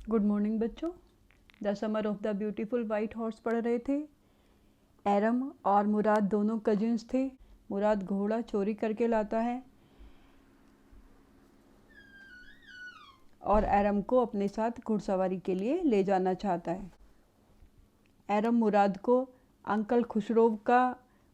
Good morning बच्चों। The summer of the beautiful white horse पढ़ रहे थे। एरम और मुराद दोनों कजिन्स थे। मुराद घोड़ा चोरी करके लाता है और एरम को अपने साथ घुड़सवारी के लिए ले जाना चाहता है। एरम मुराद को अंकल खुशरोव का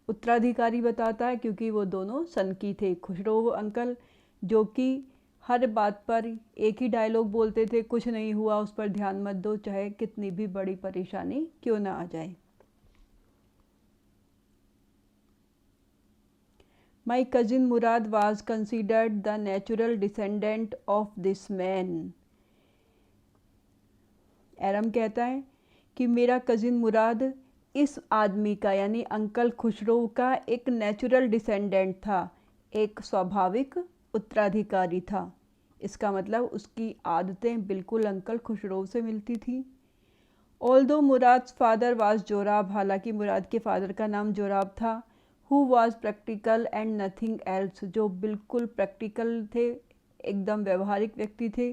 उत्तराधिकारी बताता है क्योंकि वो दोनों सनकी थे। खुशरोव अंकल जो कि हर बात पर एक ही डायलॉग बोलते थे, कुछ नहीं हुआ, उस पर ध्यान मत दो, चाहे कितनी भी बड़ी परेशानी क्यों ना आ जाए। My cousin Mourad was considered the natural descendant of this man. Aram कहता है कि मेरा कजिन मुराद इस आदमी का यानी अंकल खुशरो का एक नेचुरल डिसेंडेंट था, एक स्वाभाविक उत्तराधिकारी था। इसका मतलब उसकी आदतें बिल्कुल अंकल खुशरो से मिलती थी। Although Mourad father was Zorab, हालांकि मुराद के फादर का नाम जोराब था। Who was practical and nothing else, जो बिल्कुल प्रैक्टिकल थे, एकदम व्यवहारिक व्यक्ति थे।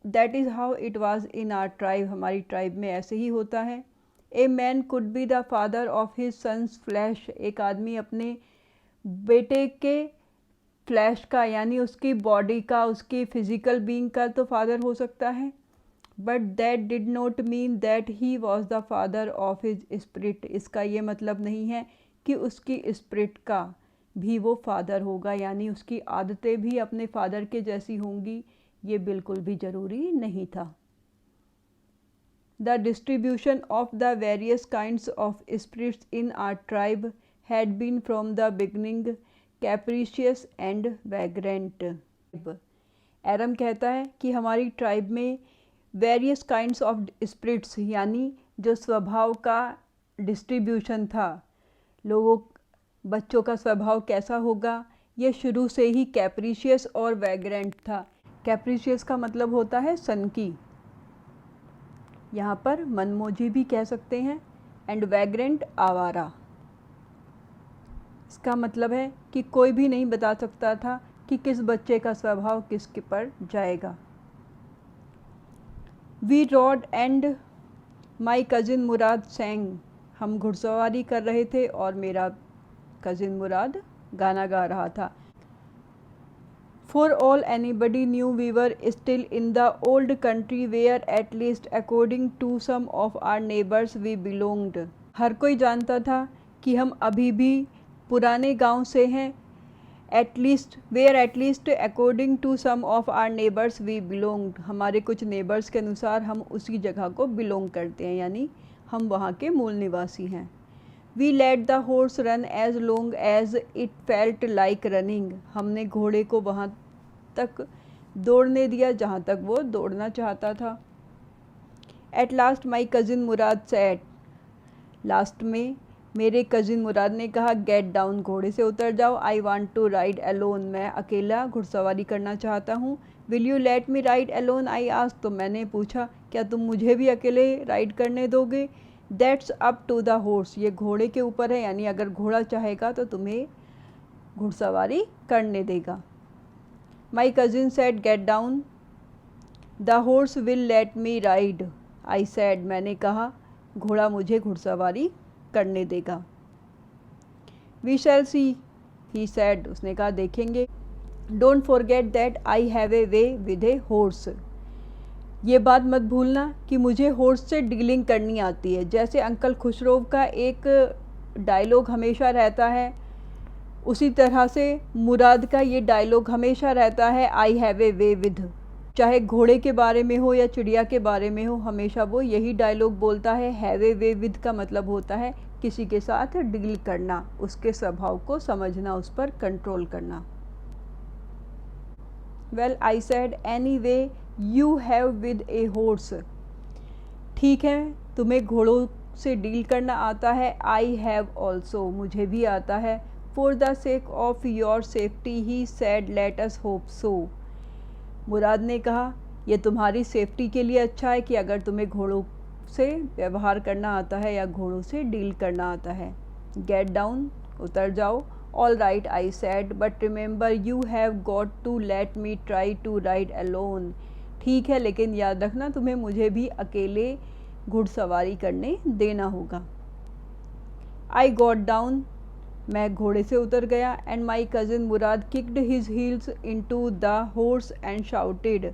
That is how it was in our tribe, हमारी ट्राइब में ऐसे ही होता है। A man could be the father of his sons flesh, एक आदमी अपने बेटे के फ्लैश का यानी उसकी बॉडी का, उसकी फिजिकल बीइंग का तो फादर हो सकता है। But that did not mean that he was the father of his spirit, इसका ये मतलब नहीं है कि उसकी स्पिरिट का भी वो फादर होगा, यानी उसकी आदतें भी अपने फादर के जैसी होंगी, ये बिल्कुल भी ज़रूरी नहीं था। The distribution of the various kinds of spirits in our tribe had been from the beginning capricious and vagrant. एरम कहता है कि हमारी ट्राइब में वेरियस काइंड्स ऑफ स्पिरिट्स यानी जो स्वभाव का डिस्ट्रीब्यूशन था, लोगों बच्चों का स्वभाव कैसा होगा, ये शुरू से ही कैप्रिशियस और वैग्रेंट था। कैप्रिशियस का मतलब होता है सनकी, यहाँ पर मनमोजी भी कह सकते हैं, एंड वैग्रेंट आवारा। इसका मतलब है कि कोई भी नहीं बता सकता था कि किस बच्चे का स्वभाव किसके पर जाएगा। We rode and my cousin Mourad sang, हम घुड़सवारी कर रहे थे और मेरा कजिन मुराद गाना गा रहा था। For all anybody knew we were still in the old country where at least according to some of our neighbors we belonged. हर कोई जानता था कि हम अभी भी पुराने गांव से हैं। At least according to some of our neighbors we belonged. हमारे कुछ नेबर्स के अनुसार हम उसी जगह को बिलोंग करते हैं, यानी हम वहाँ के मूल निवासी हैं। We let the horse run as long as it felt like running. हमने घोड़े को वहाँ तक दौड़ने दिया जहाँ तक वो दौड़ना चाहता था। At last my cousin Murad said, last में मेरे कजिन मुराद ने कहा, गेट डाउन, घोड़े से उतर जाओ। I want to ride alone, मैं अकेला घुड़सवारी करना चाहता हूँ। Will you let me ride alone, I asked, तो मैंने पूछा क्या तुम मुझे भी अकेले राइड करने दोगे। That's up to the horse, ये घोड़े के ऊपर है, यानी अगर घोड़ा चाहेगा तो तुम्हें घुड़सवारी करने देगा। My cousin said get down, the horse will let me ride, I said, मैंने कहा घोड़ा मुझे घुड़सवारी करने देगा। We shall C, he said, उसने कहा देखेंगे। Don't forget that I have a way with a horse, ये बात मत भूलना कि मुझे हॉर्स से डीलिंग करनी आती है। जैसे अंकल खुशरोव का एक डायलॉग हमेशा रहता है, उसी तरह से मुराद का ये डायलॉग हमेशा रहता है, I have a way with. चाहे घोड़े के बारे में हो या चिड़िया के बारे में हो, हमेशा वो यही डायलॉग बोलता है। हैव ए वे विद का मतलब होता है किसी के साथ डील करना, उसके स्वभाव को समझना, उस पर कंट्रोल करना। Well I said any way you have with a horse, ठीक है तुम्हें घोड़ों से डील करना आता है। आई हैव ऑल्सो, मुझे भी आता है। For the sake of your safety he said let us hope so, Mourad ने कहा यह तुम्हारी सेफ्टी के लिए अच्छा है कि अगर तुम्हें घोड़ों से व्यवहार करना आता है या घोड़ों से डील करना आता है। गेट डाउन, उतर जाओ। All right I said, but remember you have got to let me try to ride alone, ठीक है, लेकिन याद रखना तुम्हें मुझे भी अकेले घुड़सवारी करने देना होगा। आई गॉट डाउन, मैं घोड़े से उतर गया, and my cousin Murad kicked his heels into the horse and shouted,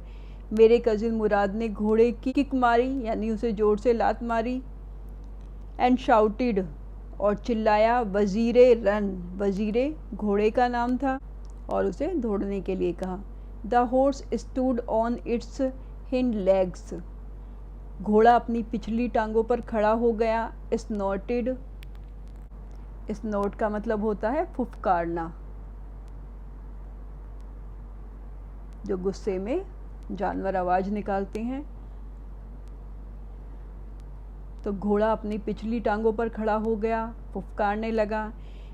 मेरे कज़िन मुराद ने घोड़े की किक मारी यानी उसे जोर से लात मारी, एंड शाउटेड और चिल्लाया, वज़ीरे रन, वज़ीरे घोड़े का नाम था, और उसे दौड़ने के लिए कहा। The horse stood on it's hind legs, घोड़ा अपनी पिछली टांगों पर खड़ा हो गया। स्नॉटेड, स्नॉट का मतलब होता है फुफकारना, जो गुस्से में जानवर आवाज़ निकालते हैं। तो घोड़ा अपनी पिछली टांगों पर खड़ा हो गया, फुफकारने लगा।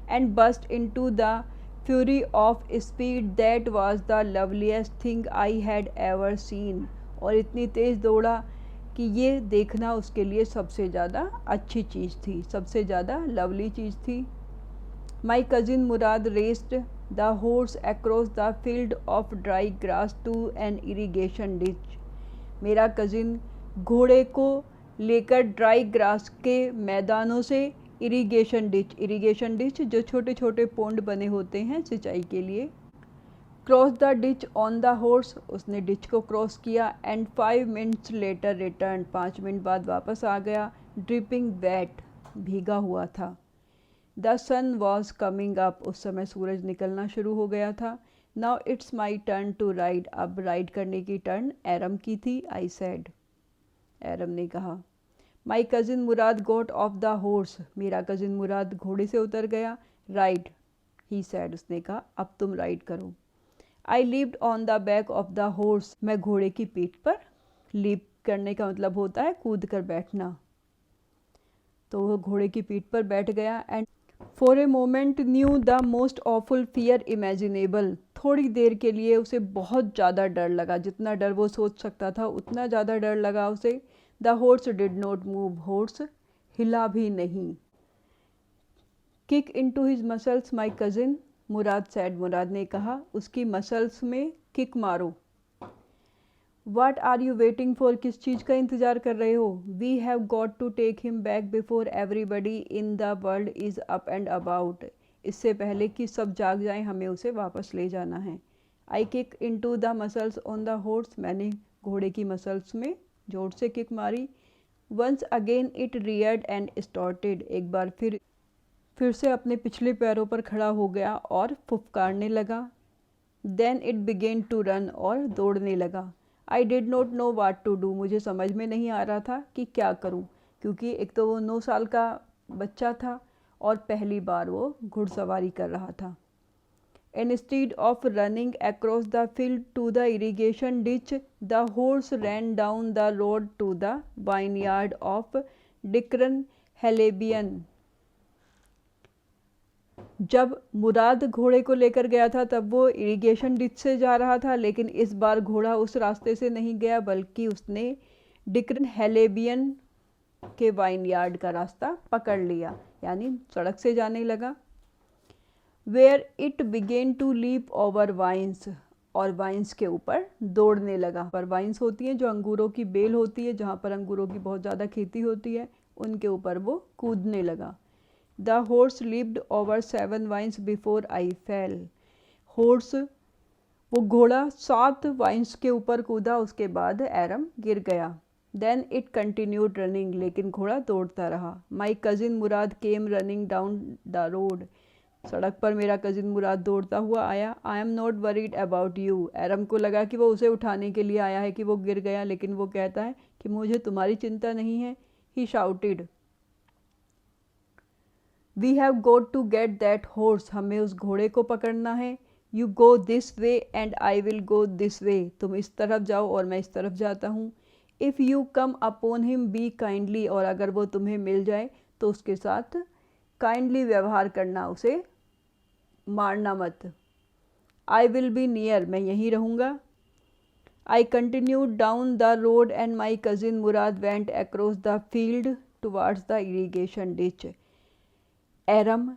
And bast into the fury of speed that was the loveliest thing I had ever seen, और इतनी तेज़ दौड़ा कि ये देखना उसके लिए सबसे ज़्यादा अच्छी चीज़ थी, सबसे ज़्यादा लवली चीज़ थी। My cousin Mourad raced the horse across the field of dry grass to an irrigation ditch, मेरा कज़िन घोड़े को लेकर ड्राई ग्रास के मैदानों से इरीगेशन डिच जो छोटे छोटे पोंड बने होते हैं सिंचाई के लिए, cross the ditch on the horse, उसने डिच को क्रॉस किया। And 5 minutes later return, 5 minute बाद वापस आ गया। ड्रिपिंग वेट, भीगा हुआ था। The sun was coming up, उस समय सूरज निकलना शुरू हो गया था। Now it's my turn to ride, अब राइड करने की टर्न एरम की थी। आई सेड, एरम ने कहा। My cousin Mourad got off the horse, मेरा कज़िन मुराद घोड़े से उतर गया। राइड, ही सेड, उसने कहा अब तुम राइड करो। I leaped on the back of the horse, मैं घोड़े की पीठ पर, लीप करने का मतलब होता है कूद कर बैठना, तो वो घोड़े की पीठ पर बैठ गया। And for a moment new the most awful fear imaginable, थोड़ी देर के लिए उसे बहुत ज़्यादा डर लगा, जितना डर वो सोच सकता था उतना ज़्यादा डर लगा उसे। The horse did not move, horse हिला भी नहीं। Kick into his muscles my cousin Mourad said, Mourad ने कहा उसकी मसल्स में किक मारो। What are you waiting for, किस चीज़ का इंतज़ार कर रहे हो। We have got to take him back before everybody in the world is up and about, इससे पहले कि सब जाग जाएं हमें उसे वापस ले जाना है। I kick into the muscles on the horse, मैंने घोड़े की मसल्स में जोर से किक मारी। Once again it reared and started, एक बार फिर से अपने पिछले पैरों पर खड़ा हो गया और फुफकारने लगा। Then it began to run, और दौड़ने लगा। I did not know what to do, मुझे समझ में नहीं आ रहा था कि क्या करूं, क्योंकि एक तो वो 9 साल का बच्चा था और पहली बार वो घुड़सवारी कर रहा था। Instead of running across the field to the irrigation ditch, the horse ran down the road to the vineyard of Dikran Halabian, जब मुराद घोड़े को लेकर गया था तब वो इरिगेशन डिच से जा रहा था, लेकिन इस बार घोड़ा उस रास्ते से नहीं गया बल्कि उसने डिक्रन हेलेबियन के वाइनयार्ड का रास्ता पकड़ लिया, यानी सड़क से जाने लगा। Where it began to leap over vines, और वाइन्स के ऊपर दौड़ने लगा। पर वाइन्स होती हैं जो अंगूरों की बेल होती है, जहाँ पर अंगूरों की बहुत ज़्यादा खेती होती है, उनके ऊपर वो कूदने लगा। The horse leaped over 7 vines before I fell, horse वो घोड़ा 7 वाइन्स के ऊपर कूदा, उसके बाद एरम गिर गया। देन इट कंटिन्यूड रनिंग, लेकिन घोड़ा दौड़ता रहा। My cousin Mourad came running down the road, सड़क पर मेरा कज़िन मुराद दौड़ता हुआ आया। I am not worried about you, Aram को लगा कि वो उसे उठाने के लिए आया है कि वो गिर गया, लेकिन वो कहता है कि मुझे तुम्हारी चिंता नहीं है। He shouted, we have got to get that horse, हमें उस घोड़े को पकड़ना है। You go this way and I will go this way, तुम इस तरफ जाओ और मैं इस तरफ जाता हूँ। If you come upon him B kindly, और अगर वो तुम्हें मिल जाए तो उसके साथ काइंडली व्यवहार करना, उसे मारना मत। आई विल बी नियर, मैं यहीं रहूँगा। I continued down the road and my cousin Mourad went across the field towards the irrigation ditch, Aram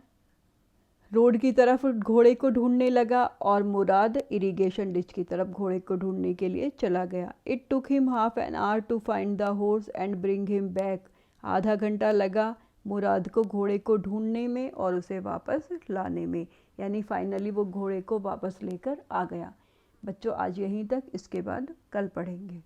road की तरफ घोड़े को ढूंढने लगा और मुराद इरिगेशन डिच की तरफ घोड़े को ढूंढने के लिए चला गया। It took him half an hour to find the horse and bring him back. आधा घंटा लगा मुराद को घोड़े को ढूंढने में और उसे वापस लाने में, यानी फाइनली वो घोड़े को वापस लेकर आ गया। बच्चों आज यहीं तक, इसके बाद कल पढ़ेंगे।